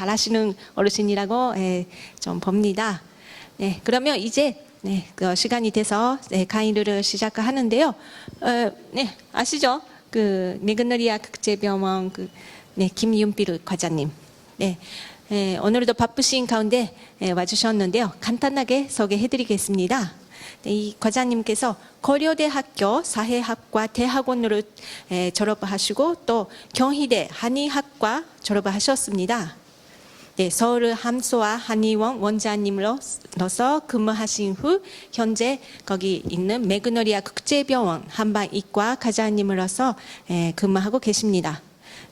잘하시는 어르신이라고 좀 봅니다. 네, 그러면 이제 그 시간이 돼서 강의를 시작하는데요. 네, 아시죠? 그 메그노리아 국제병원 김윤필 과장님. 네, 오늘도 바쁘신 가운데 와주셨는데요. 간단하게 소개해드리겠습니다. 이 과장님께서 고려대학교 사회학과 대학원으로 졸업하시고 또 경희대 한의학과 졸업하셨습니다. 네, 서울 함소와 한의원 원장님으로서 근무하신 후 현재 거기 있는 메그노리아 국제병원 한방이과 과장님으로서 근무하고 계십니다.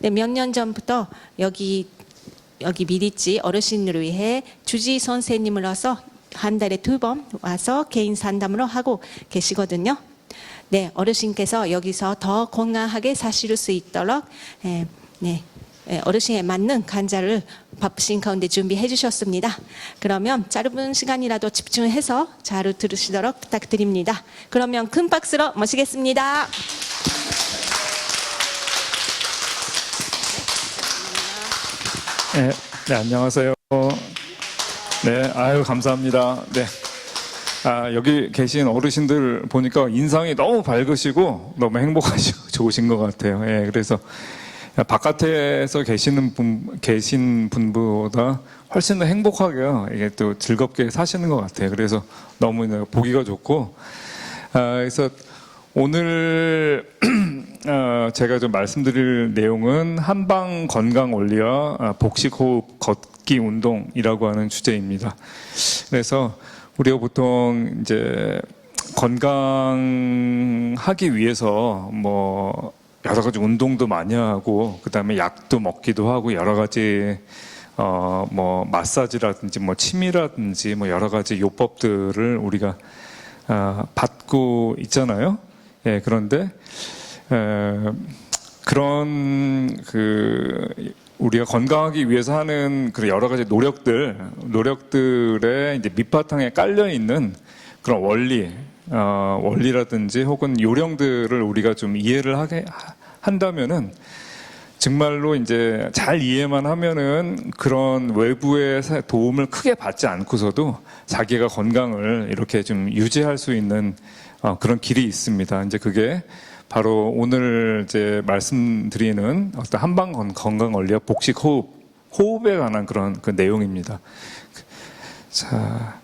네, 몇 년 전부터 여기 미리지 어르신을 위해 주지 선생님으로서 한 달에 2번 와서 개인 상담으로 하고 계시거든요. 네, 어르신께서 여기서 더 건강하게 사실 수 있도록 어르신에 맞는 간자를 바쁘신 가운데 준비해 주셨습니다. 그러면 짧은 시간이라도 집중해서 잘 들으시도록 부탁드립니다. 그러면 큰 박수로 모시겠습니다. 네, 안녕하세요. 네, 아유, 감사합니다. 네. 여기 계신 어르신들 보니까 인상이 너무 밝으시고 너무 행복하시고 좋으신 것 같아요. 예, 그래서 바깥에서 계신 분보다 훨씬 더 행복하게요. 이게 또 즐겁게 사시는 것 같아요. 그래서 너무 보기가 좋고, 그래서 오늘 제가 좀 말씀드릴 내용은 한방 건강 원리와 복식 호흡 걷기 운동이라고 하는 주제입니다. 그래서 우리가 보통 이제 건강하기 위해서 뭐 여러 가지 운동도 많이 하고 그다음에 약도 먹기도 하고 여러 가지 뭐 마사지라든지 뭐 침이라든지 뭐 여러 가지 요법들을 우리가 받고 있잖아요. 예, 그런데 그런 우리가 건강하기 위해서 하는 그 여러 가지 노력들의 이제 밑바탕에 깔려 있는 그런 원리라든지 혹은 요령들을 우리가 좀 이해를 하게 한다면은 정말로 이제 잘 이해만 하면은 그런 외부의 도움을 크게 받지 않고서도 자기가 건강을 이렇게 좀 유지할 수 있는 그런 길이 있습니다. 이제 그게 바로 오늘 이제 말씀드리는 어떤 한방 건강 원리와 복식 호흡에 관한 그런 그 내용입니다. 자.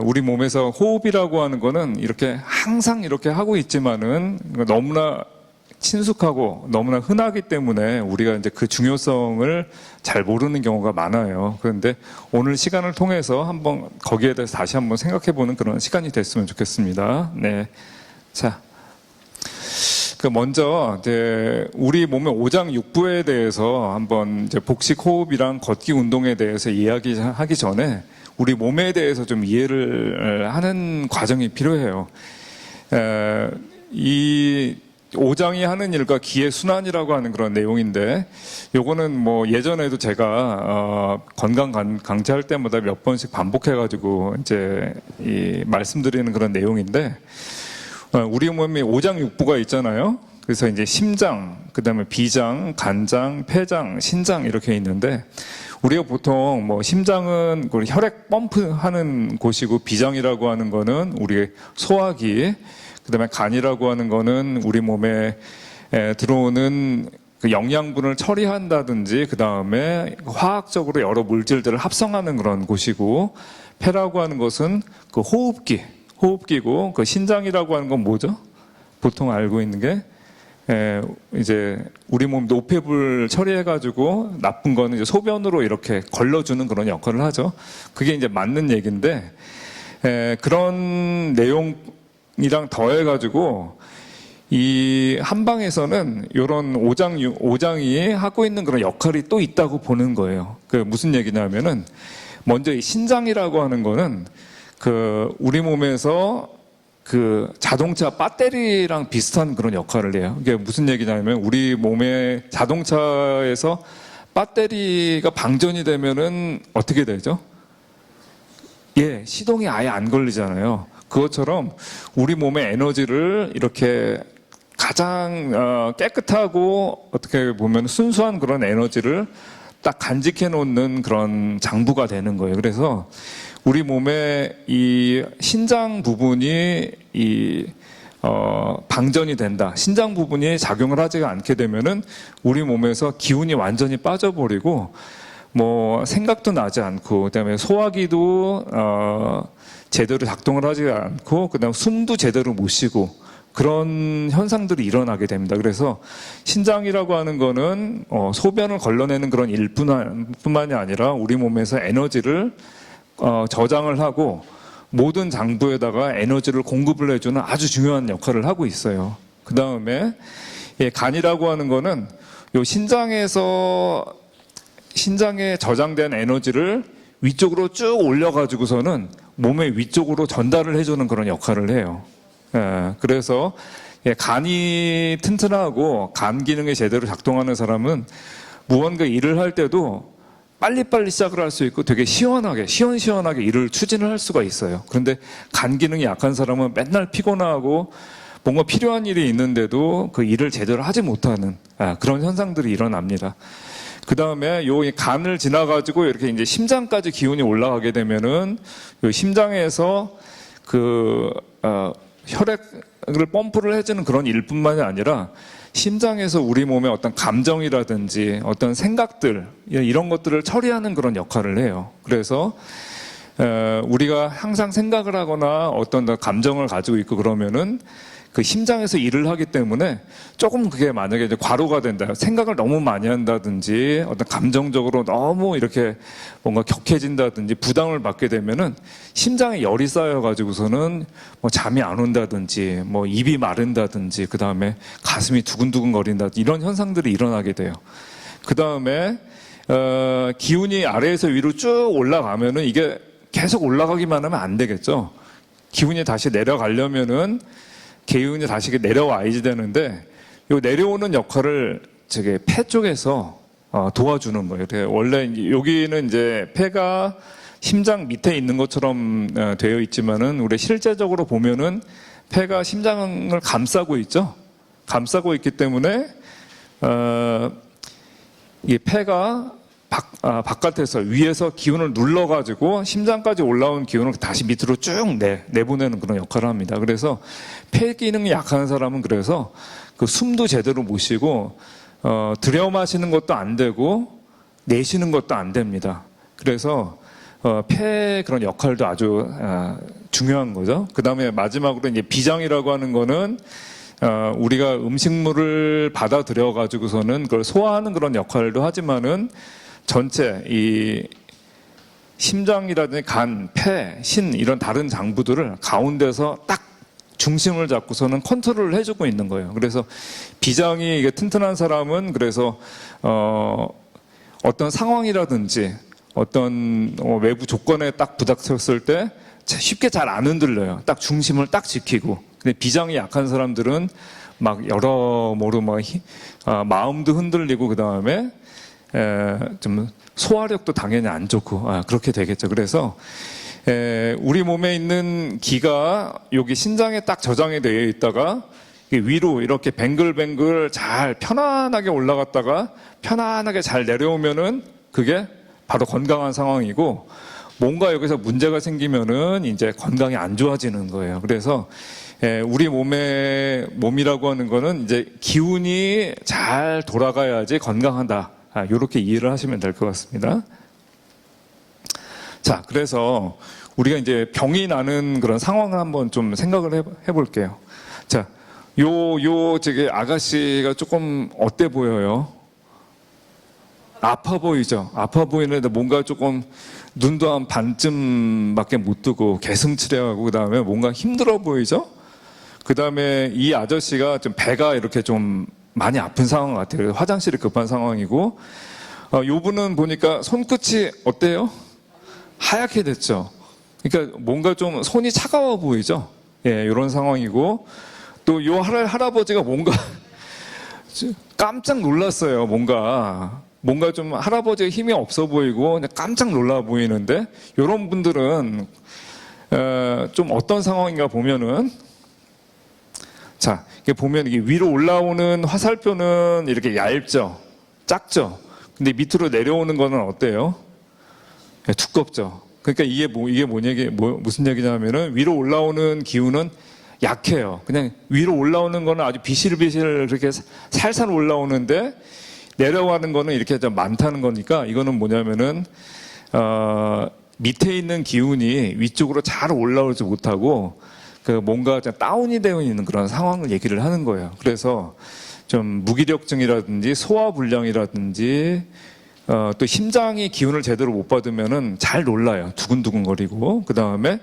우리 몸에서 호흡이라고 하는 거는 이렇게 항상 이렇게 하고 있지만은 너무나 친숙하고 너무나 흔하기 때문에 우리가 이제 그 중요성을 잘 모르는 경우가 많아요. 그런데 오늘 시간을 통해서 한번 거기에 대해서 다시 한번 생각해 보는 그런 시간이 됐으면 좋겠습니다. 네. 자. 먼저 이제 우리 몸의 오장육부에 대해서 한번 이제 복식 호흡이랑 걷기 운동에 대해서 이야기하기 전에 우리 몸에 대해서 좀 이해를 하는 과정이 필요해요. 이 오장이 하는 일과 기의 순환이라고 하는 그런 내용인데, 요거는 뭐 예전에도 제가 건강 강좌할 때마다 몇 번씩 반복해가지고 이제 말씀드리는 그런 내용인데, 우리 몸에 오장육부가 있잖아요. 그래서 이제 심장, 그다음에 비장, 간장, 폐장, 신장 이렇게 있는데. 우리가 보통 뭐 심장은 혈액 펌프하는 곳이고 비장이라고 하는 거는 우리 소화기, 그다음에 간이라고 하는 거는 우리 몸에 들어오는 그 영양분을 처리한다든지 그다음에 화학적으로 여러 물질들을 합성하는 그런 곳이고, 폐라고 하는 것은 그 호흡기고, 그 신장이라고 하는 건 뭐죠? 보통 알고 있는 게 이제 우리 몸 노폐물 처리해가지고 나쁜 거는 이제 소변으로 이렇게 걸러주는 그런 역할을 하죠. 그게 이제 맞는 얘기인데, 그런 내용이랑 더해가지고 이 한방에서는 이런 오장이 하고 있는 그런 역할이 또 있다고 보는 거예요. 그 무슨 얘기냐면은 먼저 이 신장이라고 하는 거는 그 우리 몸에서 그 자동차 배터리랑 비슷한 그런 역할을 해요. 이게 무슨 얘기냐면 우리 몸의 자동차에서 배터리가 방전이 되면은 어떻게 되죠? 예, 시동이 아예 안 걸리잖아요. 그것처럼 우리 몸의 에너지를 이렇게 가장 깨끗하고 어떻게 보면 순수한 그런 에너지를 딱 간직해 놓는 그런 장부가 되는 거예요. 그래서 우리 몸의 이 신장 부분이 방전이 된다. 신장 부분이 작용을 하지가 않게 되면은 우리 몸에서 기운이 완전히 빠져버리고 뭐 생각도 나지 않고, 그다음에 소화기도 제대로 작동을 하지 않고, 그다음 숨도 제대로 못 쉬고 그런 현상들이 일어나게 됩니다. 그래서 신장이라고 하는 거는 소변을 걸러내는 그런 일뿐만이 아니라 우리 몸에서 에너지를 저장을 하고 모든 장부에다가 에너지를 공급을 해주는 아주 중요한 역할을 하고 있어요. 그 다음에 간이라고 하는 거는 요 신장에 저장된 에너지를 위쪽으로 쭉 올려가지고서는 몸의 위쪽으로 전달을 해주는 그런 역할을 해요. 그래서 간이 튼튼하고 간 기능이 제대로 작동하는 사람은 무언가 일을 할 때도 빨리빨리 시작을 할 수 있고 되게 시원시원하게 일을 추진을 할 수가 있어요. 그런데 간 기능이 약한 사람은 맨날 피곤하고 뭔가 필요한 일이 있는데도 그 일을 제대로 하지 못하는 그런 현상들이 일어납니다. 그 다음에 요 간을 지나가지고 이렇게 이제 심장까지 기운이 올라가게 되면은 요 심장에서 혈액을 펌프를 해주는 그런 일뿐만이 아니라 심장에서 우리 몸의 어떤 감정이라든지 어떤 생각들 이런 것들을 처리하는 그런 역할을 해요. 그래서 우리가 항상 생각을 하거나 어떤 감정을 가지고 있고 그러면은 그 심장에서 일을 하기 때문에 조금 그게 만약에 이제 과로가 된다, 생각을 너무 많이 한다든지 어떤 감정적으로 너무 이렇게 뭔가 격해진다든지 부담을 받게 되면은 심장에 열이 쌓여가지고서는 뭐 잠이 안 온다든지 뭐 입이 마른다든지 그 다음에 가슴이 두근두근 거린다 이런 현상들이 일어나게 돼요. 그 다음에 기운이 아래에서 위로 쭉 올라가면은 이게 계속 올라가기만 하면 안 되겠죠. 기운이 다시 내려가려면은 기운이 다시 내려와야지 되는데 요 내려오는 역할을 저게 폐 쪽에서 도와주는 거예요. 원래 여기는 이제 폐가 심장 밑에 있는 것처럼 되어 있지만은 우리 실제적으로 보면은 폐가 심장을 감싸고 있죠. 감싸고 있기 때문에 이 폐가 바깥에서 위에서 기운을 눌러가지고 심장까지 올라온 기운을 다시 밑으로 쭉 내보내는 그런 역할을 합니다. 그래서 폐 기능이 약한 사람은 그래서 그 숨도 제대로 못 쉬고 들여 마시는 것도 안 되고 내쉬는 것도 안 됩니다. 그래서 폐의 그런 역할도 아주 중요한 거죠. 그 다음에 마지막으로 이제 비장이라고 하는 거는 우리가 음식물을 받아들여 가지고서는 그걸 소화하는 그런 역할도 하지만은 전체 이 심장이라든지 간, 폐, 신 이런 다른 장부들을 가운데서 딱 중심을 잡고서는 컨트롤을 해주고 있는 거예요. 그래서 비장이 이게 튼튼한 사람은 그래서 어떤 상황이라든지 어떤 외부 조건에 딱 부닥쳤을 때 쉽게 잘 안 흔들려요. 딱 중심을 딱 지키고. 근데 비장이 약한 사람들은 막 여러모로 막 마음도 흔들리고 그 다음에 좀 소화력도 당연히 안 좋고 그렇게 되겠죠. 그래서 우리 몸에 있는 기가 여기 신장에 딱 저장이 되어 있다가 위로 이렇게 뱅글뱅글 잘 편안하게 올라갔다가 편안하게 잘 내려오면은 그게 바로 건강한 상황이고, 뭔가 여기서 문제가 생기면은 이제 건강이 안 좋아지는 거예요. 그래서 우리 몸이라고 하는 거는 이제 기운이 잘 돌아가야지 건강하다. 이렇게 이해를 하시면 될 것 같습니다. 자, 그래서 우리가 이제 병이 나는 그런 상황을 한번 좀 생각을 해볼게요. 자, 저기 아가씨가 조금 어때 보여요? 아파 보이죠? 아파 보이는데 뭔가 조금 눈도 한 반쯤밖에 못 뜨고 개슴츠레하고 그 다음에 뭔가 힘들어 보이죠? 그 다음에 이 아저씨가 좀 배가 이렇게 좀 많이 아픈 상황 같아요. 화장실이 급한 상황이고, 요 분은 보니까 손끝이 어때요? 하얗게 됐죠. 그러니까 뭔가 좀 손이 차가워 보이죠. 예, 이런 상황이고, 또 요 할아버지가 뭔가 깜짝 놀랐어요. 뭔가 좀 할아버지의 힘이 없어 보이고 그냥 깜짝 놀라 보이는데, 이런 분들은 좀 어떤 상황인가 보면은, 자, 이게 보면 이게 위로 올라오는 화살표는 이렇게 얇죠, 작죠. 근데 밑으로 내려오는 거는 어때요? 네, 두껍죠. 그러니까 무슨 얘기냐면은 위로 올라오는 기운은 약해요. 그냥 위로 올라오는 거는 아주 비실비실 그렇게 살살 올라오는데 내려가는 거는 이렇게 좀 많다는 거니까 이거는 뭐냐면은 밑에 있는 기운이 위쪽으로 잘 올라오지 못하고 그 뭔가 좀 다운이 되어 있는 그런 상황을 얘기를 하는 거예요. 그래서 좀 무기력증이라든지 소화불량이라든지 또 심장이 기운을 제대로 못 받으면은 잘 놀라요. 두근두근거리고 그 다음에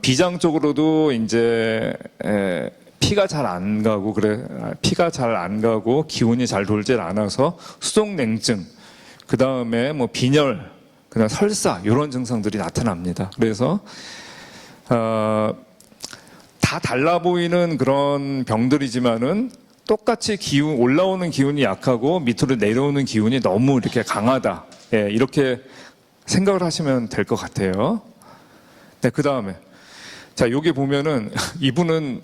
비장적으로도 이제 피가 잘 안 가고 피가 잘 안 가고 기운이 잘 돌질 않아서 수족냉증 그 다음에 뭐 빈혈 그다음 설사 이런 증상들이 나타납니다. 그래서 다 달라 보이는 그런 병들이지만은 똑같이 기운 올라오는 기운이 약하고 밑으로 내려오는 기운이 너무 이렇게 강하다. 예, 이렇게 생각을 하시면 될 것 같아요. 네, 그 다음에 자 여기 보면은 이분은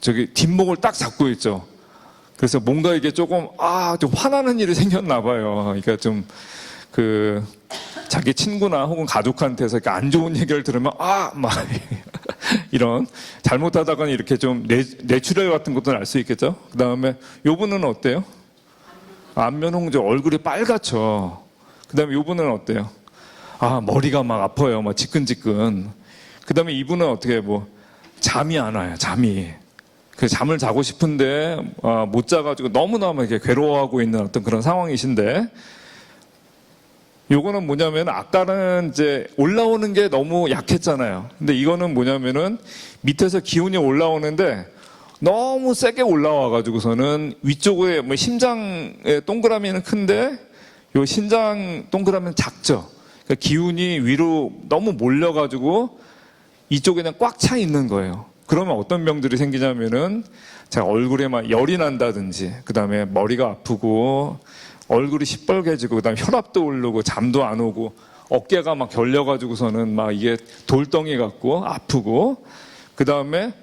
저기 뒷목을 딱 잡고 있죠. 그래서 뭔가 이게 조금 좀 화나는 일이 생겼나 봐요. 그러니까 좀 자기 친구나 혹은 가족한테서 이렇게 안 좋은 얘기를 들으면 막 이런 잘못하다가는 이렇게 좀 뇌출혈 같은 것도 날 수 있겠죠. 그 다음에 요분은 어때요? 안면홍조 얼굴이 빨갛죠. 그 다음에 요분은 어때요? 머리가 막 아파요. 막 지끈지끈. 그 다음에 이분은 어떻게 잠이 안 와요. 잠이. 그 잠을 자고 싶은데 못 자가지고 너무너무 이렇게 괴로워하고 있는 어떤 그런 상황이신데 요거는 뭐냐면 아까는 이제 올라오는 게 너무 약했잖아요. 근데 이거는 뭐냐면은 밑에서 기운이 올라오는데 너무 세게 올라와가지고서는 위쪽에 심장의 동그라미는 큰데 요 심장 동그라미는 작죠. 그러니까 기운이 위로 너무 몰려가지고 이쪽에 그냥 꽉 차 있는 거예요. 그러면 어떤 병들이 생기냐면은 제가 얼굴에 막 열이 난다든지 그 다음에 머리가 아프고 얼굴이 시뻘개지고 그다음에 혈압도 오르고 잠도 안 오고 어깨가 막 결려가지고서는 막 이게 돌덩이 같고 아프고 그 다음에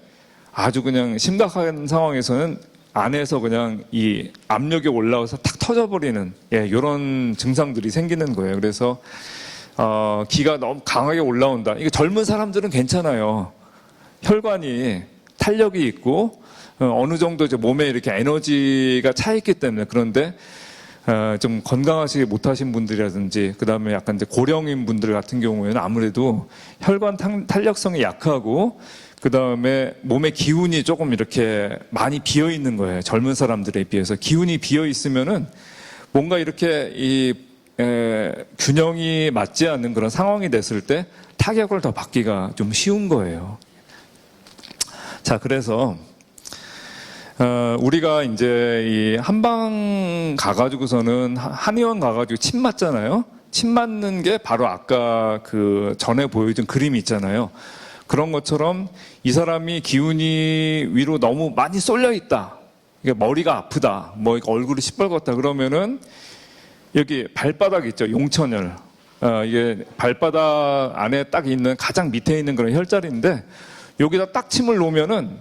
아주 그냥 심각한 상황에서는 안에서 그냥 이 압력이 올라와서 탁 터져버리는 이런 증상들이 생기는 거예요. 그래서 기가 너무 강하게 올라온다. 이게 젊은 사람들은 괜찮아요. 혈관이 탄력이 있고 어느 정도 이제 몸에 이렇게 에너지가 차 있기 때문에 그런데 좀 건강하시게 못하신 분들이라든지 그 다음에 약간 이제 고령인 분들 같은 경우에는 아무래도 혈관 탄력성이 약하고 그 다음에 몸에 기운이 조금 이렇게 많이 비어 있는 거예요. 젊은 사람들에 비해서 기운이 비어 있으면은 뭔가 이렇게 균형이 맞지 않는 그런 상황이 됐을 때 타격을 더 받기가 좀 쉬운 거예요. 자, 그래서 우리가 이제 이 한방 가가지고서는 한의원 가가지고 침 맞잖아요. 침 맞는 게 바로 아까 그 전에 보여준 그림이 있잖아요. 그런 것처럼 이 사람이 기운이 위로 너무 많이 쏠려 있다. 머리가 아프다. 얼굴이 시뻘겋다. 그러면은 여기 발바닥 있죠. 용천혈. 이게 발바닥 안에 딱 있는 가장 밑에 있는 그런 혈자리인데 여기다 딱 침을 놓으면은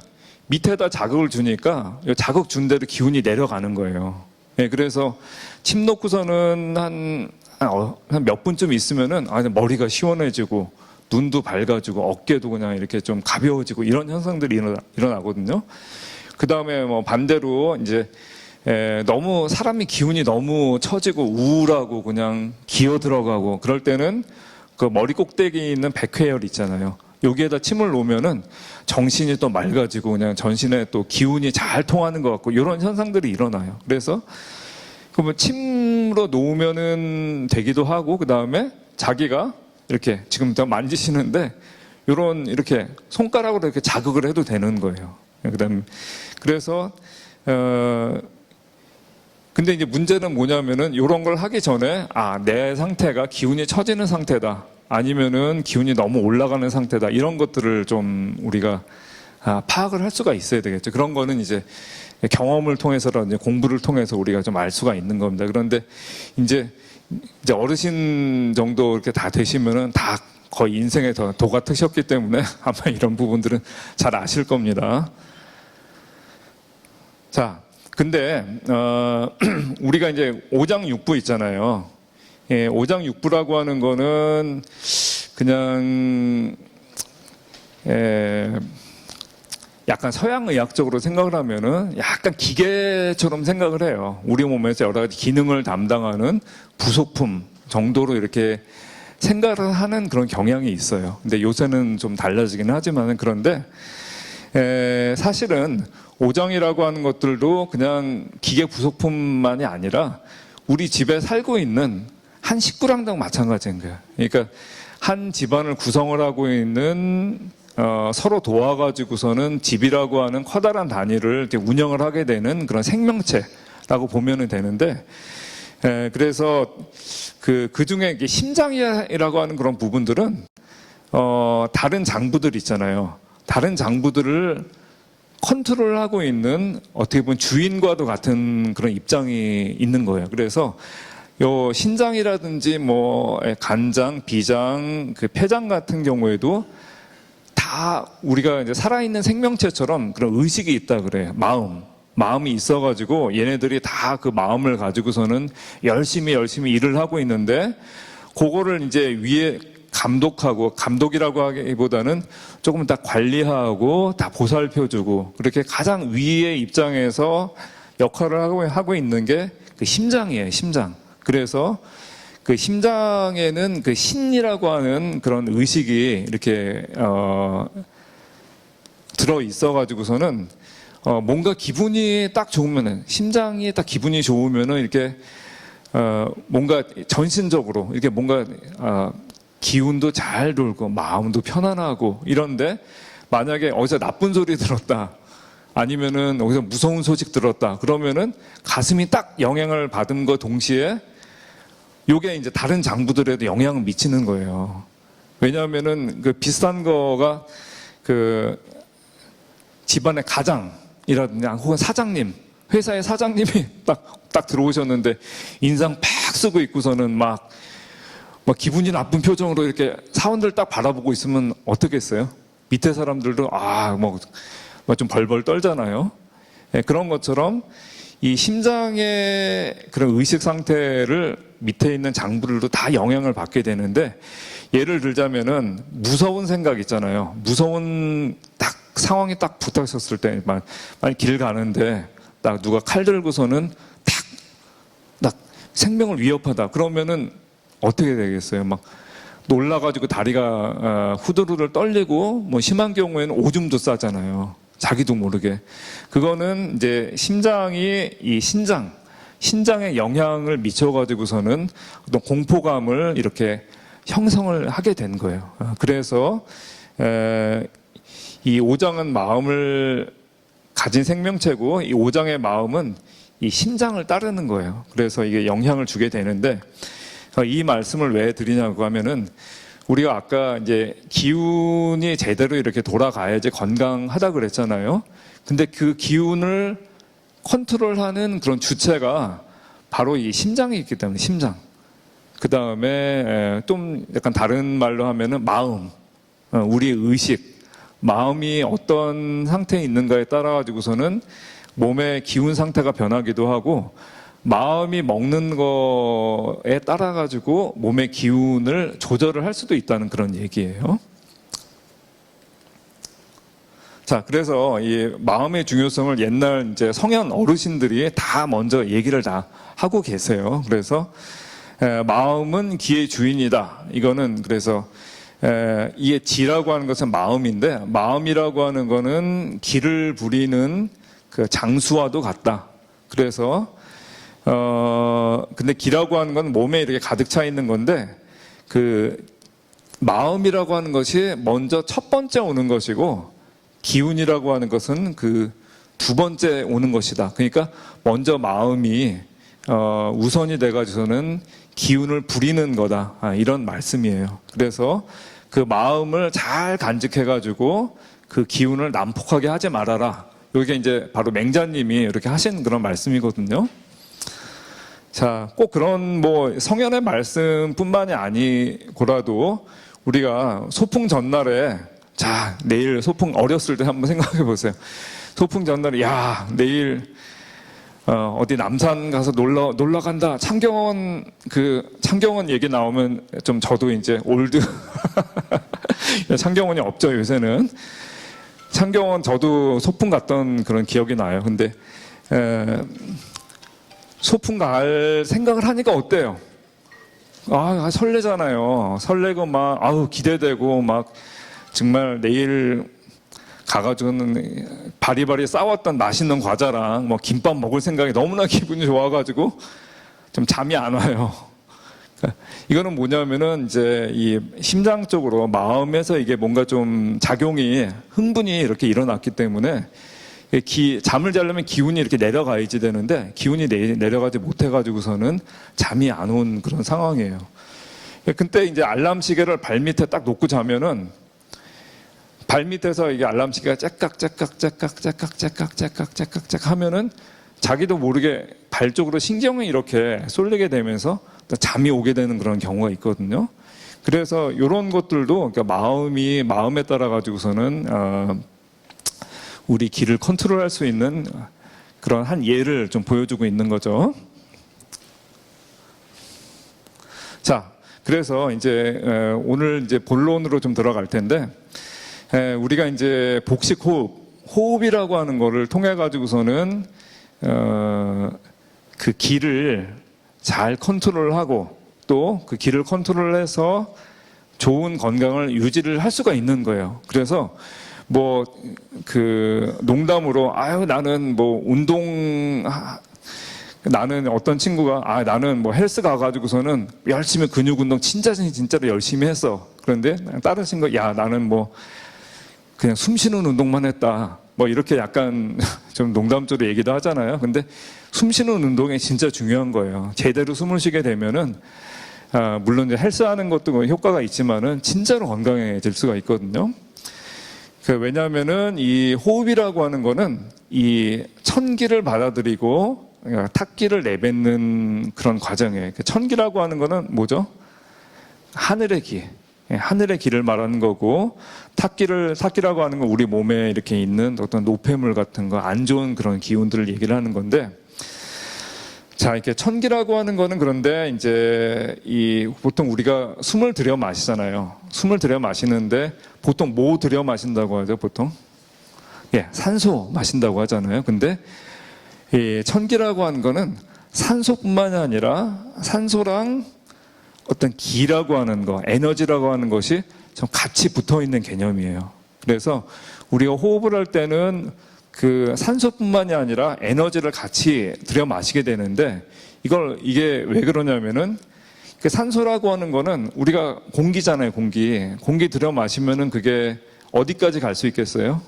밑에다 자극을 주니까 자극 준 대로 기운이 내려가는 거예요. 그래서 침 놓고서는 한 몇 분쯤 있으면은 머리가 시원해지고 눈도 밝아지고 어깨도 그냥 이렇게 좀 가벼워지고 이런 현상들이 일어나거든요. 그 다음에 반대로 이제 너무 사람이 기운이 너무 처지고 우울하고 그냥 기어 들어가고 그럴 때는 그 머리 꼭대기에 있는 백회혈 있잖아요. 여기에다 침을 놓으면은 정신이 또 맑아지고 그냥 전신에 또 기운이 잘 통하는 것 같고 이런 현상들이 일어나요. 그래서 그러면 침으로 놓으면은 되기도 하고 그 다음에 자기가 이렇게 지금 만지시는데 이런 이렇게 손가락으로 이렇게 자극을 해도 되는 거예요. 그다음 그래서 근데 이제 문제는 뭐냐면은 이런 걸 하기 전에 내 상태가 기운이 처지는 상태다. 아니면은 기운이 너무 올라가는 상태다. 이런 것들을 좀 우리가 파악을 할 수가 있어야 되겠죠. 그런 거는 이제 경험을 통해서라든지 공부를 통해서 우리가 좀 알 수가 있는 겁니다. 그런데 이제 어르신 정도 이렇게 다 되시면은 다 거의 인생에 더 도가 트셨기 때문에 아마 이런 부분들은 잘 아실 겁니다. 자, 근데 우리가 이제 오장육부 있잖아요. 예, 오장육부라고 하는 거는 그냥 약간 서양 의학적으로 생각을 하면은 약간 기계처럼 생각을 해요. 우리 몸에서 여러 가지 기능을 담당하는 부속품 정도로 이렇게 생각을 하는 그런 경향이 있어요. 근데 요새는 좀 달라지긴 하지만 그런데 사실은 오장이라고 하는 것들도 그냥 기계 부속품만이 아니라 우리 집에 살고 있는 한 식구랑도 마찬가지인 거예요. 그러니까 한 집안을 구성을 하고 있는 서로 도와가지고서는 집이라고 하는 커다란 단위를 이렇게 운영을 하게 되는 그런 생명체라고 보면 되는데, 그래서 그 중에 심장이라고 하는 그런 부분들은 다른 장부들 있잖아요. 다른 장부들을 컨트롤하고 있는 어떻게 보면 주인과도 같은 그런 입장이 있는 거예요. 그래서 요 신장이라든지 뭐 간장, 비장, 그 폐장 같은 경우에도 다 우리가 이제 살아있는 생명체처럼 그런 의식이 있다 그래요. 마음이 있어가지고 얘네들이 다 그 마음을 가지고서는 열심히 일을 하고 있는데 그거를 이제 위에 감독이라고 하기보다는 조금 다 관리하고 다 보살펴주고 그렇게 가장 위의 입장에서 역할을 하고 있는 게 그 심장이에요. 심장. 그래서 그 심장에는 그 신이라고 하는 그런 의식이 이렇게 들어 있어 가지고서는 뭔가 기분이 딱 좋으면은 심장이 딱 기분이 좋으면은 이렇게 뭔가 전신적으로 이렇게 뭔가 기운도 잘 돌고 마음도 편안하고 이런데 만약에 어디서 나쁜 소리 들었다 아니면은 어디서 무서운 소식 들었다 그러면은 가슴이 딱 영향을 받은 거 동시에 요게 이제 다른 장부들에도 영향을 미치는 거예요. 왜냐하면은 그 비슷한 거가 그 집안의 가장이라든지 혹은 사장님, 회사의 사장님이 딱 들어오셨는데 인상 팍 쓰고 있고서는 막 기분이 나쁜 표정으로 이렇게 사원들 딱 바라보고 있으면 어떻겠어요? 밑에 사람들도 좀 벌벌 떨잖아요. 네, 그런 것처럼 이 심장의 그런 의식 상태를 밑에 있는 장부들도 다 영향을 받게 되는데 예를 들자면은 무서운 생각 있잖아요. 무서운 딱 상황이 딱 붙었을 때 만약 길 가는데 딱 누가 칼 들고서는 딱 생명을 위협하다 그러면은 어떻게 되겠어요? 막 놀라가지고 다리가 후들후들 떨리고 뭐 심한 경우에는 오줌도 싸잖아요. 자기도 모르게. 그거는 이제 심장이 이 신장에 영향을 미쳐가지고서는 어떤 공포감을 이렇게 형성을 하게 된 거예요. 그래서 이 오장은 마음을 가진 생명체고 이 오장의 마음은 이 심장을 따르는 거예요. 그래서 이게 영향을 주게 되는데 이 말씀을 왜 드리냐고 하면은 우리가 아까 이제 기운이 제대로 이렇게 돌아가야지 건강하다 그랬잖아요. 근데 그 기운을 컨트롤하는 그런 주체가 바로 이 심장이 있기 때문에 심장. 그 다음에 좀 약간 다른 말로 하면은 마음, 우리의 의식, 마음이 어떤 상태에 있는가에 따라 가지고서는 몸의 기운 상태가 변하기도 하고 마음이 먹는 거에 따라 가지고 몸의 기운을 조절을 할 수도 있다는 그런 얘기예요. 자, 그래서 이 마음의 중요성을 옛날 이제 성현 어르신들이 다 먼저 얘기를 다 하고 계세요. 그래서 마음은 기의 주인이다. 이거는 그래서 이게 지라고 하는 것은 마음인데 마음이라고 하는 거는 기를 부리는 그 장수와도 같다. 그래서 근데 기라고 하는 건 몸에 이렇게 가득 차 있는 건데 그 마음이라고 하는 것이 먼저 첫 번째 오는 것이고 기운이라고 하는 것은 그 두 번째 오는 것이다. 그러니까 먼저 마음이 우선이 돼가지고는 기운을 부리는 거다. 이런 말씀이에요. 그래서 그 마음을 잘 간직해가지고 그 기운을 난폭하게 하지 말아라. 이게 이제 바로 맹자님이 이렇게 하신 그런 말씀이거든요. 자, 꼭 그런 뭐 성현의 말씀뿐만이 아니고라도 우리가 소풍 전날에 자, 내일 소풍 어렸을 때 한번 생각해 보세요. 소풍 전날에 야, 내일 어디 남산 가서 놀러 간다. 창경원 얘기 나오면 좀 저도 이제 올드. 창경원이 없죠, 요새는. 창경원 저도 소풍 갔던 그런 기억이 나요. 근데, 소풍 갈 생각을 하니까 어때요? 설레잖아요. 설레고 기대되고 정말 내일 가가지고는 바리바리 싸웠던 맛있는 과자랑 김밥 먹을 생각이 너무나 기분이 좋아가지고 좀 잠이 안 와요. 이거는 뭐냐면은 이제 이 심장 쪽으로 마음에서 이게 뭔가 좀 흥분이 이렇게 일어났기 때문에 잠을 자려면 기운이 이렇게 내려가야지 되는데 기운이 내려가지 못해가지고서는 잠이 안 온 그런 상황이에요. 근데 이제 알람 시계를 발 밑에 딱 놓고 자면은 발 밑에서 이게 알람 시계가 째깍 하면은 자기도 모르게 발 쪽으로 신경이 이렇게 쏠리게 되면서 또 잠이 오게 되는 그런 경우가 있거든요. 그래서 이런 것들도 그러니까 마음에 따라 가지고서는 우리 기를 컨트롤할 수 있는 그런 한 예를 좀 보여주고 있는 거죠. 자, 그래서 이제 오늘 이제 본론으로 좀 들어갈 텐데. 우리가 이제 복식 호흡이라고 하는 거를 통해 가지고서는 그 기를 잘 컨트롤하고 또 그 기를 컨트롤해서 좋은 건강을 유지를 할 수가 있는 거예요. 그래서 농담으로 나는 어떤 친구가 나는 헬스 가가지고서는 열심히 근육 운동 진짜로 열심히 했어. 그런데 다른 친구가 나는 그냥 숨 쉬는 운동만 했다. 이렇게 약간 좀 농담적으로 얘기도 하잖아요. 근데 숨 쉬는 운동이 진짜 중요한 거예요. 제대로 숨을 쉬게 되면은, 물론 이제 헬스하는 것도 효과가 있지만은 진짜로 건강해질 수가 있거든요. 왜냐하면은 이 호흡이라고 하는 거는 이 천기를 받아들이고 탁기를 내뱉는 그런 과정이에요. 천기라고 하는 거는 뭐죠? 하늘의 기. 하늘의 기를 말하는 거고 탁기라고 하는 건 우리 몸에 이렇게 있는 어떤 노폐물 같은 거 안 좋은 그런 기운들을 얘기를 하는 건데 자 이렇게 천기라고 하는 거는 그런데 이제 보통 우리가 숨을 들여 마시잖아요. 숨을 들여 마시는데 보통 뭐 들여 마신다고 하죠? 보통 산소 마신다고 하잖아요. 근데 이 천기라고 하는 거는 산소뿐만이 아니라 산소랑 어떤 기라고 하는 거, 에너지라고 하는 것이 좀 같이 붙어 있는 개념이에요. 그래서 우리가 호흡을 할 때는 그 산소뿐만이 아니라 에너지를 같이 들여 마시게 되는데 이게 왜 그러냐면은 그 산소라고 하는 거는 우리가 공기잖아요, 공기. 공기 들여 마시면은 그게 어디까지 갈 수 있겠어요?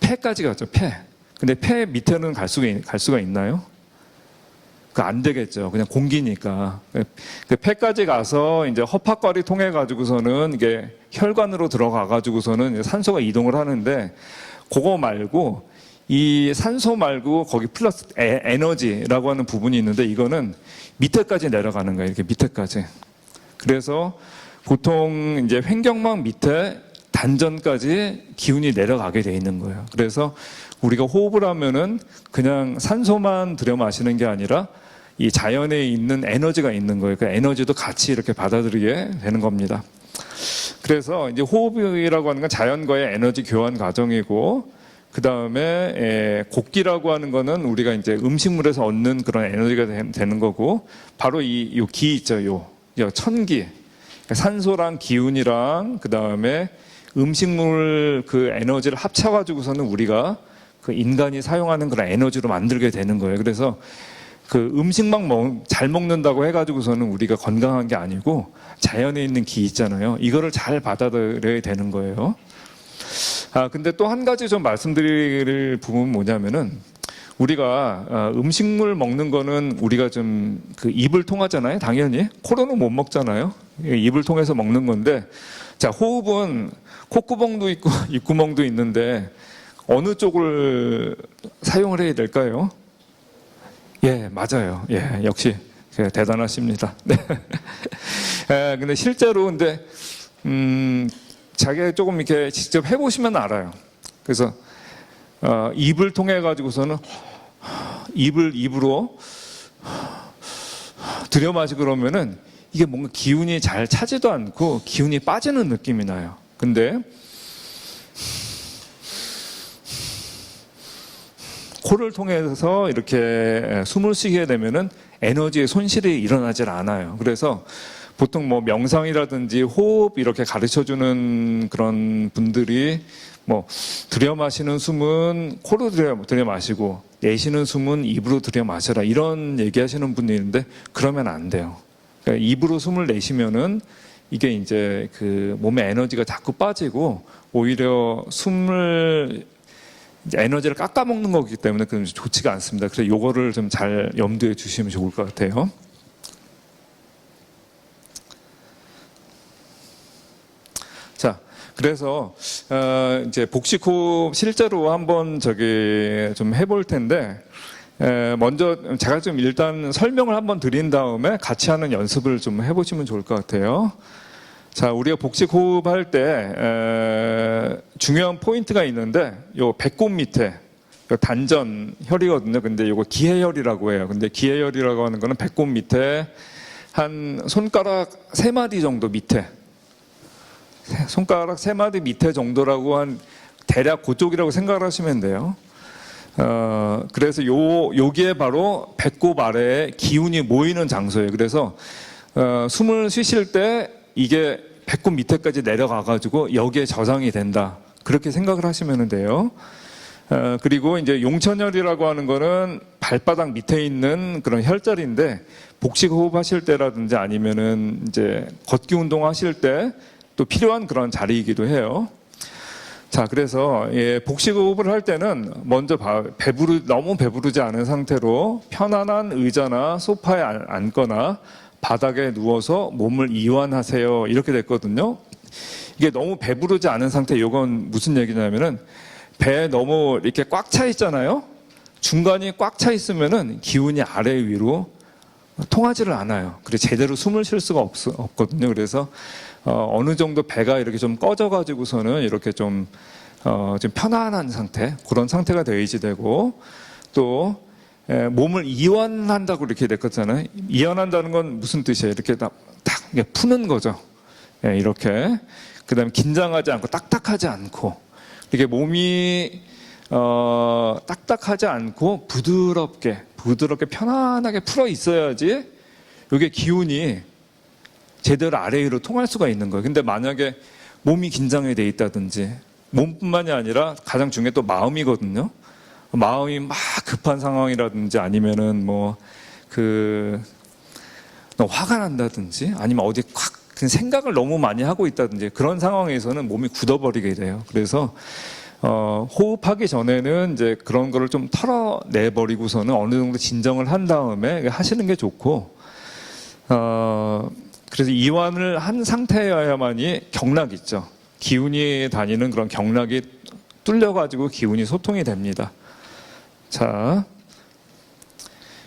폐까지 가죠, 폐. 근데 폐 밑에는 갈 수가 있나요? 안 되겠죠. 그냥 공기니까. 그 폐까지 가서 이제 허파과를 통해 가지고서는 이게 혈관으로 들어가 가지고서는 산소가 이동을 하는데 그거 말고 이 산소 말고 거기 플러스 에너지라고 하는 부분이 있는데 이거는 밑에까지 내려가는 거예요. 이렇게 밑에까지. 그래서 보통 이제 횡격막 밑에 단전까지 기운이 내려가게 돼 있는 거예요. 그래서 우리가 호흡을 하면은 그냥 산소만 들여 마시는 게 아니라 이 자연에 있는 에너지가 있는 거예요. 그 에너지도 같이 이렇게 받아들이게 되는 겁니다. 그래서 이제 호흡이라고 하는 건 자연과의 에너지 교환 과정이고, 그 다음에 곡기라고 하는 거는 우리가 이제 음식물에서 얻는 그런 에너지가 되는 거고, 바로 요 기 있죠, 요 천기. 산소랑 기운이랑 그 다음에 음식물 그 에너지를 합쳐가지고서는 우리가 그 인간이 사용하는 그런 에너지로 만들게 되는 거예요. 그래서 그 음식만 잘 먹는다고 해가지고서는 우리가 건강한 게 아니고 자연에 있는 기 있잖아요. 이거를 잘 받아들여야 되는 거예요. 근데 또 한 가지 좀 말씀드릴 부분은 뭐냐면은 우리가 음식물 먹는 거는 우리가 좀 그 입을 통하잖아요. 당연히 코로는 못 먹잖아요. 입을 통해서 먹는 건데, 자 호흡은 콧구멍도 있고 입구멍도 있는데 어느 쪽을 사용을 해야 될까요? 예, 맞아요. 예, 역시 대단하십니다. 네. 근데 실제로 자기가 조금 이렇게 직접 해보시면 알아요. 그래서 입을 통해 가지고서는 입으로 들여 마시고 그러면은 이게 뭔가 기운이 잘 차지도 않고 기운이 빠지는 느낌이 나요. 근데 코를 통해서 이렇게 숨을 쉬게 되면은 에너지의 손실이 일어나질 않아요. 그래서 보통 뭐 명상이라든지 호흡 이렇게 가르쳐 주는 그런 분들이 뭐 들여 마시는 숨은 코로 들여 마시고 내쉬는 숨은 입으로 들여 마셔라 이런 얘기하시는 분이 있는데 그러면 안 돼요. 그러니까 입으로 숨을 내쉬면은 이게 이제 그 몸의 에너지가 자꾸 빠지고 오히려 숨을 이제 에너지를 깎아먹는 거기 때문에 그건 좋지가 않습니다. 그래서 요거를 좀 잘 염두에 주시면 좋을 것 같아요. 자, 그래서 이제 복식호흡 실제로 한번 좀 해볼 텐데 먼저 제가 좀 일단 설명을 한번 드린 다음에 같이 하는 연습을 좀 해보시면 좋을 것 같아요. 자, 우리가 복식 호흡할 때 중요한 포인트가 있는데 요 배꼽 밑에 요 단전 혈이거든요. 근데 요거 기해혈이라고 해요. 근데 기해혈이라고 하는 거는 배꼽 밑에 한 손가락 3마디 정도 밑에 손가락 3마디 밑에 정도라고 한 대략 그쪽이라고 생각을 하시면 돼요. 그래서 여기에 바로 배꼽 아래에 기운이 모이는 장소예요. 그래서 숨을 쉬실 때 이게 배꼽 밑에까지 내려가가지고 여기에 저장이 된다. 그렇게 생각을 하시면 돼요. 그리고 이제 용천혈이라고 하는 거는 발바닥 밑에 있는 그런 혈자리인데 복식 호흡 하실 때라든지 아니면은 이제 걷기 운동 하실 때 또 필요한 그런 자리이기도 해요. 자, 그래서 복식 호흡을 할 때는 먼저 너무 배부르지 않은 상태로 편안한 의자나 소파에 앉거나 바닥에 누워서 몸을 이완하세요. 이렇게 됐거든요. 이게 너무 배부르지 않은 상태, 이건 무슨 얘기냐면은 배에 너무 이렇게 꽉 차 있잖아요. 중간이 꽉 차 있으면은 기운이 아래 위로 통하지를 않아요. 그래서 제대로 숨을 쉴 수가 없거든요. 그래서 어느 정도 배가 이렇게 좀 꺼져가지고서는 이렇게 좀 편안한 상태, 그런 상태가 돼야지 되고 또 몸을 이완한다고 이렇게 됐거든요. 이완한다는 건 무슨 뜻이에요? 이렇게 딱 푸는 거죠. 이렇게. 그 다음에 긴장하지 않고 딱딱하지 않고 이렇게 몸이 딱딱하지 않고 부드럽게 편안하게 풀어 있어야지 이게 기운이 제대로 아래 위로 통할 수가 있는 거예요. 근데 만약에 몸이 긴장이 돼 있다든지 몸뿐만이 아니라 가장 중요한 또 마음이거든요. 마음이 막 급한 상황이라든지 아니면은 화가 난다든지 아니면 어디 확 생각을 너무 많이 하고 있다든지 그런 상황에서는 몸이 굳어버리게 돼요. 그래서 호흡하기 전에는 이제 그런 거를 좀 털어내 버리고서는 어느 정도 진정을 한 다음에 하시는 게 좋고 그래서 이완을 한 상태여야만이 경락이 있죠. 기운이 다니는 그런 경락이 뚫려가지고 기운이 소통이 됩니다. 자,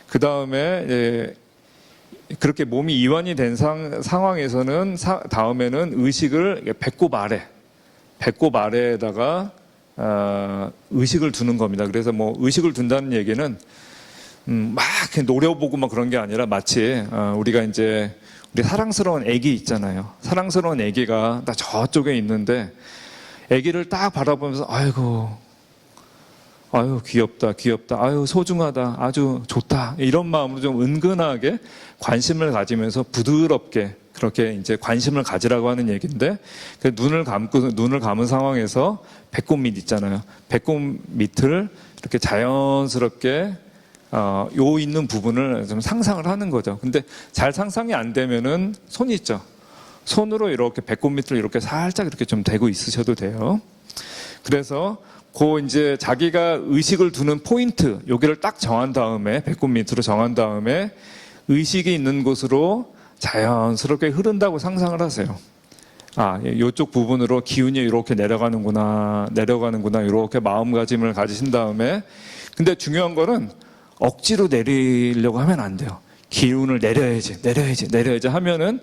그 다음에 그렇게 몸이 이완이 된 상황에서는 다음에는 의식을 배꼽 아래에다가 의식을 두는 겁니다. 그래서 뭐 의식을 둔다는 얘기는 막 노려보고 막 그런 게 아니라 마치 우리가 이제 우리 사랑스러운 애기 있잖아요. 사랑스러운 애기가 나 저쪽에 있는데 애기를 딱 바라보면서 아유 귀엽다, 아유 소중하다, 아주 좋다 이런 마음으로 좀 은근하게 관심을 가지면서 부드럽게 그렇게 이제 관심을 가지라고 하는 얘기인데 눈을 감은 상황에서 배꼽 밑 있잖아요. 배꼽 밑을 이렇게 자연스럽게 요 있는 부분을 좀 상상을 하는 거죠. 근데 잘 상상이 안 되면은 손 있죠. 손으로 이렇게 배꼽 밑을 이렇게 살짝 이렇게 좀 대고 있으셔도 돼요. 그래서 이제 자기가 의식을 두는 포인트, 여기를 딱 정한 다음에 배꼽 밑으로 정한 다음에 의식이 있는 곳으로 자연스럽게 흐른다고 상상을 하세요. 이쪽 부분으로 기운이 이렇게 내려가는구나 이렇게 마음가짐을 가지신 다음에 근데 중요한 거는 억지로 내리려고 하면 안 돼요. 기운을 내려야지 하면은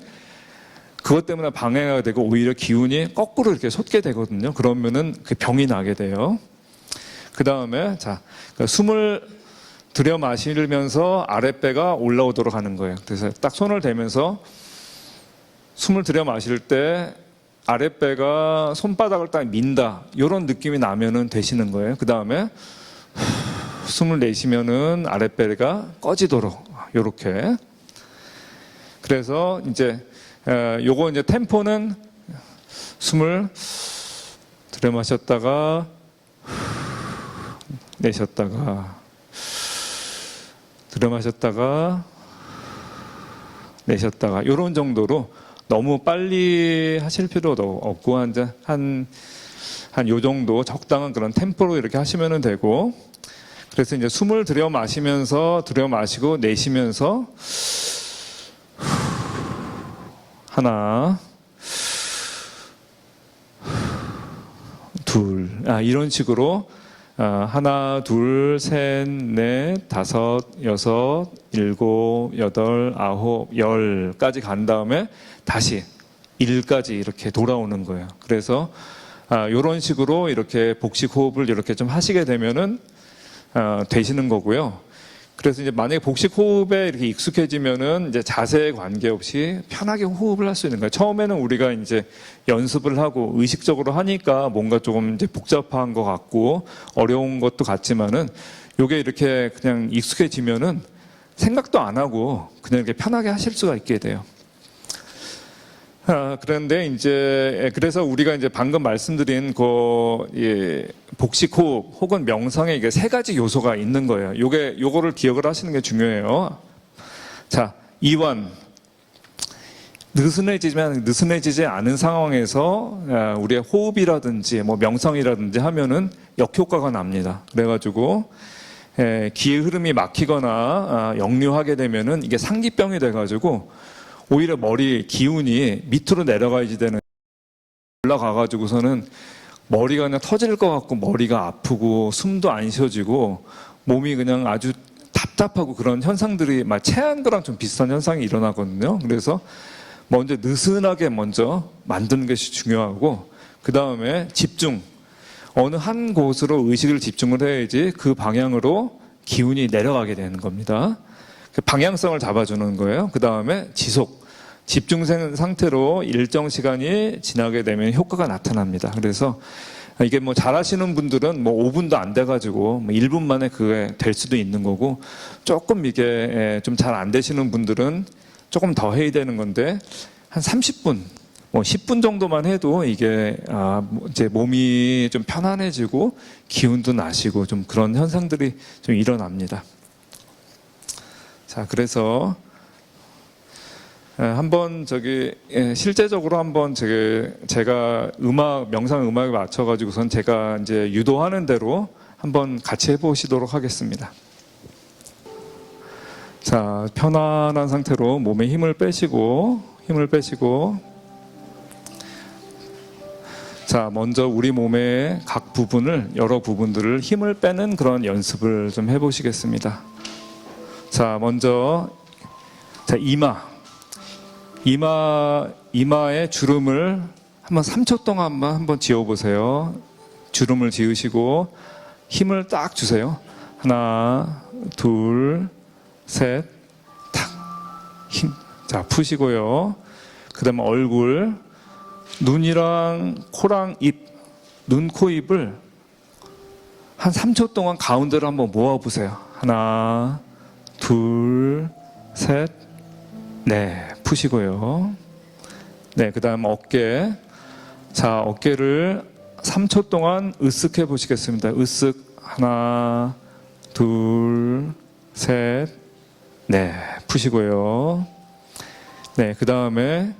그것 때문에 방해가 되고 오히려 기운이 거꾸로 이렇게 솟게 되거든요. 그러면은 그 병이 나게 돼요. 그 다음에 숨을 들여 마시면서 아랫배가 올라오도록 하는 거예요. 그래서 딱 손을 대면서 숨을 들여 마실 때 아랫배가 손바닥을 딱 민다, 이런 느낌이 나면은 되시는 거예요. 그 다음에 숨을 내쉬면은 아랫배가 꺼지도록, 요렇게. 그래서 이제 요거 이제 템포는 숨을 들여 마셨다가 내쉬었다가 들여 마셨다가 내쉬었다가, 이런 정도로 너무 빨리 하실 필요도 없고 한 요 정도 적당한 그런 템포로 이렇게 하시면 되고, 그래서 이제 숨을 들여 마시면서 들여 마시고 내쉬면서 하나, 둘, 이런 식으로 하나, 둘, 셋, 넷, 다섯, 여섯, 일곱, 여덟, 아홉, 열까지 간 다음에 다시 1까지 이렇게 돌아오는 거예요. 그래서 이런 식으로 이렇게 복식 호흡을 이렇게 좀 하시게 되면은 되시는 거고요. 그래서 이제 만약에 복식 호흡에 이렇게 익숙해지면은 이제 자세에 관계없이 편하게 호흡을 할 수 있는 거예요. 처음에는 우리가 이제 연습을 하고 의식적으로 하니까 뭔가 조금 이제 복잡한 것 같고 어려운 것도 같지만은 요게 이렇게 그냥 익숙해지면은 생각도 안 하고 그냥 이렇게 편하게 하실 수가 있게 돼요. 그런데 이제 그래서 우리가 이제 방금 말씀드린 복식 호흡 혹은 명상에 이게 세 가지 요소가 있는 거예요. 요거를 기억을 하시는 게 중요해요. 자, 이완. 느슨해지지 않은 상황에서 우리의 호흡이라든지 뭐 명상이라든지 하면은 역효과가 납니다. 그래가지고 기의 흐름이 막히거나 역류하게 되면은 이게 상기병이 돼가지고 오히려 머리 기운이 밑으로 내려가야지 되는, 올라가가지고서는 머리가 그냥 터질 것 같고 머리가 아프고 숨도 안 쉬어지고 몸이 그냥 아주 답답하고 그런 현상들이 막 체한 거랑 좀 비슷한 현상이 일어나거든요. 그래서 먼저 느슨하게 먼저 만드는 것이 중요하고, 그 다음에 집중. 어느 한 곳으로 의식을 집중을 해야지 그 방향으로 기운이 내려가게 되는 겁니다. 방향성을 잡아주는 거예요. 그 다음에 집중 상태로 일정 시간이 지나게 되면 효과가 나타납니다. 그래서 이게 뭐 잘하시는 분들은 뭐 5분도 안 돼가지고 뭐 1분 만에 그게 될 수도 있는 거고, 조금 이게 좀 잘 안 되시는 분들은 조금 더 해야 되는 건데 한 30분, 뭐 10분 정도만 해도 이게 이제 몸이 좀 편안해지고 기운도 나시고 좀 그런 현상들이 좀 일어납니다. 자, 그래서 한번 실제적으로 한번 제가 명상 음악에 맞춰가지고선 제가 이제 유도하는 대로 한번 같이 해보시도록 하겠습니다. 자, 편안한 상태로 몸에 힘을 빼시고, 자, 먼저 우리 몸의 각 부분을, 여러 부분들을 힘을 빼는 그런 연습을 좀 해보시겠습니다. 자, 먼저, 자, 이마에 주름을 한번 3초 동안만 한번 지어보세요. 주름을 지으시고 힘을 딱 주세요. 하나, 둘, 셋, 탁. 힘. 자, 푸시고요. 그 다음에 얼굴, 눈이랑 코랑 입, 눈, 코, 입을 한 3초 동안 가운데로 한번 모아보세요. 하나, 둘, 셋, 네, 푸시고요. 네, 그 다음 어깨. 자, 어깨를 3초 동안 으쓱 해보시겠습니다. 으쓱. 하나, 둘, 셋, 네, 푸시고요. 네, 그 다음에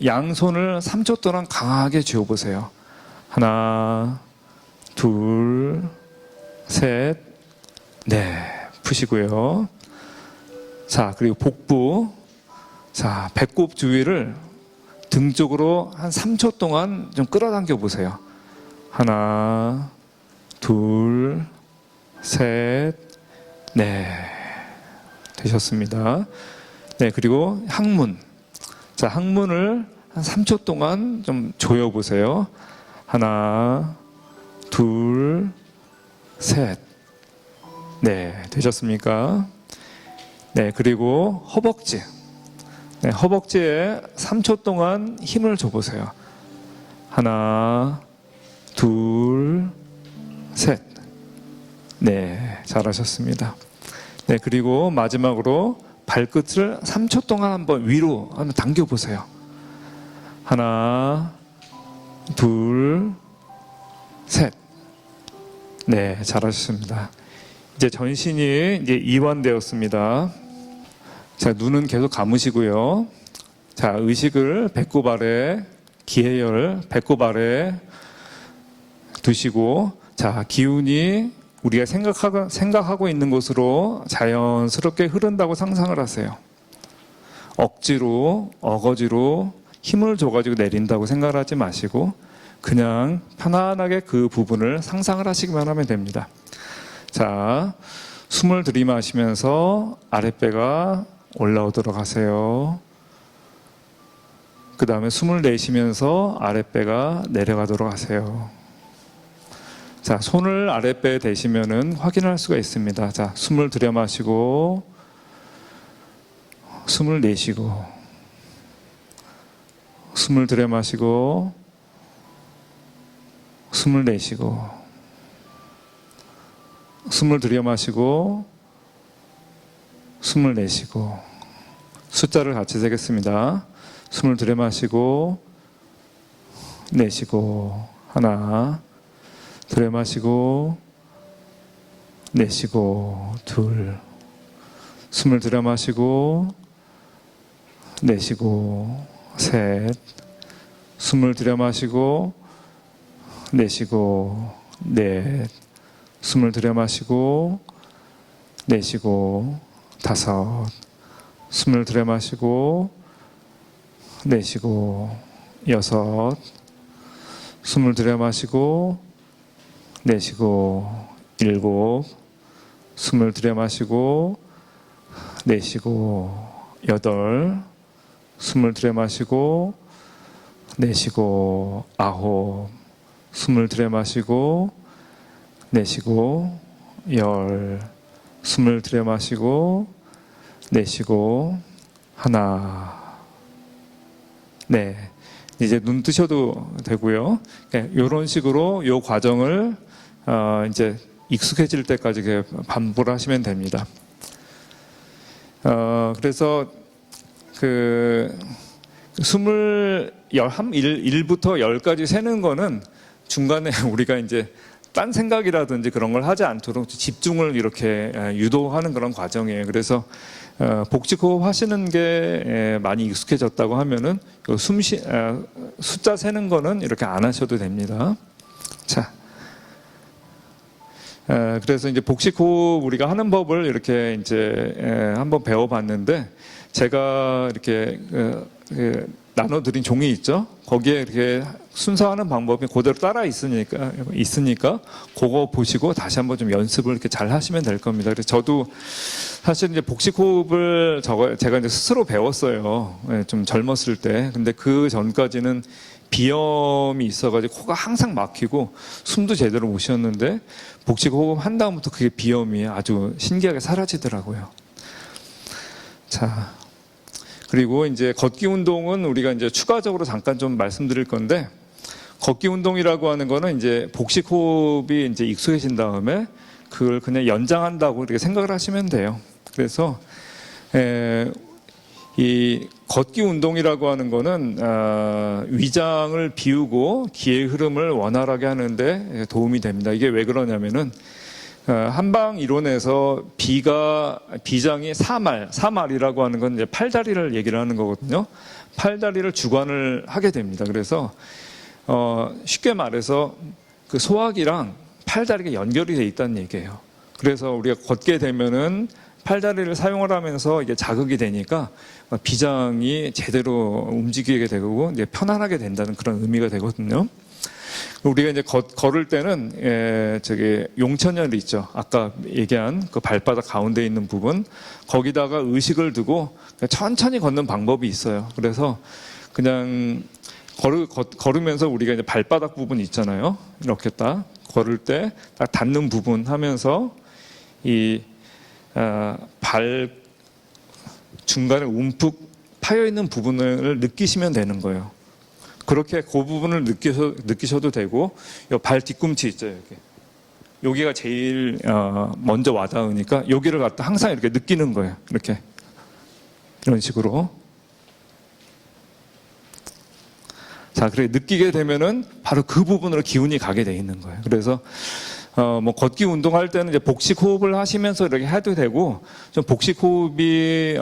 양손을 3초 동안 강하게 쥐어보세요. 하나, 둘, 셋, 네, 푸시고요. 자, 그리고 복부. 자, 배꼽 주위를 등 쪽으로 한 3초 동안 좀 끌어당겨 보세요. 하나, 둘, 셋, 네. 되셨습니다. 네, 그리고 항문. 자, 항문을 한 3초 동안 좀 조여 보세요. 하나, 둘, 셋. 네, 되셨습니까? 네, 그리고 허벅지. 네, 허벅지에 3초 동안 힘을 줘보세요. 하나, 둘, 셋. 네, 잘하셨습니다. 네, 그리고 마지막으로 발끝을 3초 동안 한번 위로 한번 당겨보세요. 하나, 둘, 셋. 네, 잘하셨습니다. 이제 전신이 이제 이완되었습니다. 자, 눈은 계속 감으시고요. 자, 의식을 배꼽 아래, 기해열 배꼽 아래 두시고, 자, 기운이 우리가 생각하고 있는 곳으로 자연스럽게 흐른다고 상상을 하세요. 억지로, 어거지로 힘을 줘가지고 내린다고 생각을 하지 마시고, 그냥 편안하게 그 부분을 상상을 하시기만 하면 됩니다. 자, 숨을 들이마시면서 아랫배가 올라오도록 하세요. 그 다음에 숨을 내쉬면서 아랫배가 내려가도록 하세요. 자, 손을 아랫배에 대시면은 확인할 수가 있습니다. 자, 숨을 들여마시고, 숨을 내쉬고, 숨을 들여마시고, 숨을 내쉬고, 숨을 들여마시고, 숨을 내쉬고. 숫자를 같이 세겠습니다. 숨을 들여마시고, 내쉬고, 하나, 들여마시고, 내쉬고, 둘. 숨을 들여마시고, 내쉬고, 셋. 숨을 들여마시고, 내쉬고, 넷. 숨을 들여마시고, 내쉬고, 다섯. 숨을 들여마시고, 내쉬고, 여섯. 숨을 들여마시고, 내쉬고, 일곱. 숨을 들여마시고, 내쉬고, 여덟. 숨을 들여마시고, 내쉬고, 아홉. 숨을 들여마시고, 내쉬고, 열. 숨을 들여마시고, 내쉬고, 하나. 네, 이제 눈 뜨셔도 되고요. 이런 식으로 이 과정을 이제 익숙해질 때까지 반복을 하시면 됩니다. 그래서 그 숨을 1부터 10까지 세는 거는 중간에 우리가 이제 딴 생각이라든지 그런 걸 하지 않도록 집중을 이렇게 유도하는 그런 과정이에요. 그래서 복식호흡 하시는 게 많이 익숙해졌다고 하면은 숫자 세는 거는 이렇게 안 하셔도 됩니다. 자, 그래서 이제 복식호흡 우리가 하는 법을 이렇게 이제 한번 배워봤는데, 제가 이렇게 나눠드린 종이 있죠. 거기에 이렇게 순서하는 방법이 그대로 따라 있으니까 그거 보시고 다시 한번 좀 연습을 이렇게 잘 하시면 될 겁니다. 그래서 저도 사실 이제 복식호흡을 제가 이제 스스로 배웠어요. 좀 젊었을 때. 근데 그 전까지는 비염이 있어가지고 코가 항상 막히고 숨도 제대로 못 쉬었는데, 복식호흡 한 다음부터 그게 비염이 아주 신기하게 사라지더라고요. 자, 그리고 이제 걷기 운동은 우리가 이제 추가적으로 잠깐 좀 말씀드릴 건데, 걷기 운동이라고 하는 거는 이제 복식 호흡이 이제 익숙해진 다음에 그걸 그냥 연장한다고 이렇게 생각을 하시면 돼요. 그래서 이 걷기 운동이라고 하는 거는 위장을 비우고 기의 흐름을 원활하게 하는데 도움이 됩니다. 이게 왜 그러냐면은 한방 이론에서 비장이 사말이라고 하는 건 이제 팔다리를 얘기를 하는 거거든요. 팔다리를 주관을 하게 됩니다. 그래서 쉽게 말해서 그 소화기랑 팔다리가 연결이 돼 있다는 얘기예요. 그래서 우리가 걷게 되면은 팔다리를 사용을 하면서 이게 자극이 되니까 비장이 제대로 움직이게 되고 이제 편안하게 된다는 그런 의미가 되거든요. 우리가 이제 걸을 때는 저기 용천혈 있죠. 아까 얘기한 그 발바닥 가운데 있는 부분, 거기다가 의식을 두고 천천히 걷는 방법이 있어요. 그래서 그냥 걸으면서 우리가 이제 발바닥 부분 있잖아요. 이렇게 딱 걸을 때 딱 닿는 부분 하면서 이 발 중간에 움푹 파여 있는 부분을 느끼시면 되는 거예요. 그렇게 그 부분을 느끼셔도 되고, 이 발 뒤꿈치 있죠, 여기. 여기가 제일 먼저 와닿으니까 여기를 갖다 항상 이렇게 느끼는 거예요. 이렇게 이런 식으로. 자, 그래 느끼게 되면은 바로 그 부분으로 기운이 가게 돼 있는 거예요. 그래서 뭐 걷기 운동할 때는 이제 복식 호흡을 하시면서 이렇게 해도 되고, 좀 복식 호흡이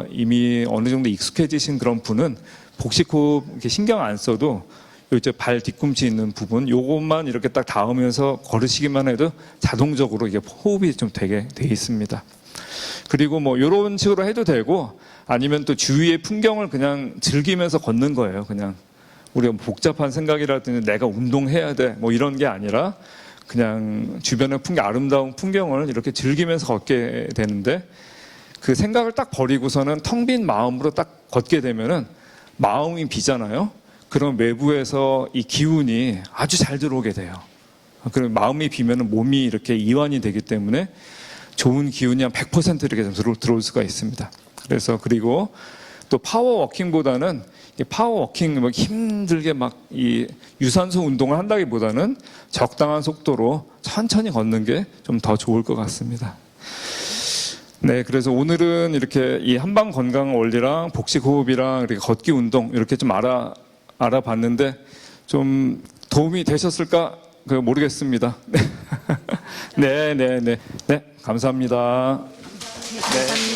이미 어느 정도 익숙해지신 그런 분은 복식 호흡 이렇게 신경 안 써도 요 이제 발 뒤꿈치 있는 부분 요것만 이렇게 딱 닿으면서 걸으시기만 해도 자동적으로 이게 호흡이 좀 되게 돼 있습니다. 그리고 뭐 이런 식으로 해도 되고, 아니면 또 주위의 풍경을 그냥 즐기면서 걷는 거예요. 그냥 우리가 뭐 복잡한 생각이라든지 내가 운동해야 돼 뭐 이런 게 아니라 그냥 주변의 아름다운 풍경을 이렇게 즐기면서 걷게 되는데, 그 생각을 딱 버리고서는 텅 빈 마음으로 딱 걷게 되면은 마음이 비잖아요. 그럼 외부에서 이 기운이 아주 잘 들어오게 돼요. 그럼 마음이 비면은 몸이 이렇게 이완이 되기 때문에 좋은 기운이 한 100% 이렇게 들어올 수가 있습니다. 그래서 그리고 또 파워워킹보다는 파워워킹 막 힘들게 막 이 유산소 운동을 한다기보다는 적당한 속도로 천천히 걷는 게 좀 더 좋을 것 같습니다. 네, 그래서 오늘은 이렇게 이 한방 건강 원리랑 복식 호흡이랑 이렇게 걷기 운동 이렇게 좀 알아봤는데 좀 도움이 되셨을까 모르겠습니다. 네, 감사합니다. 네.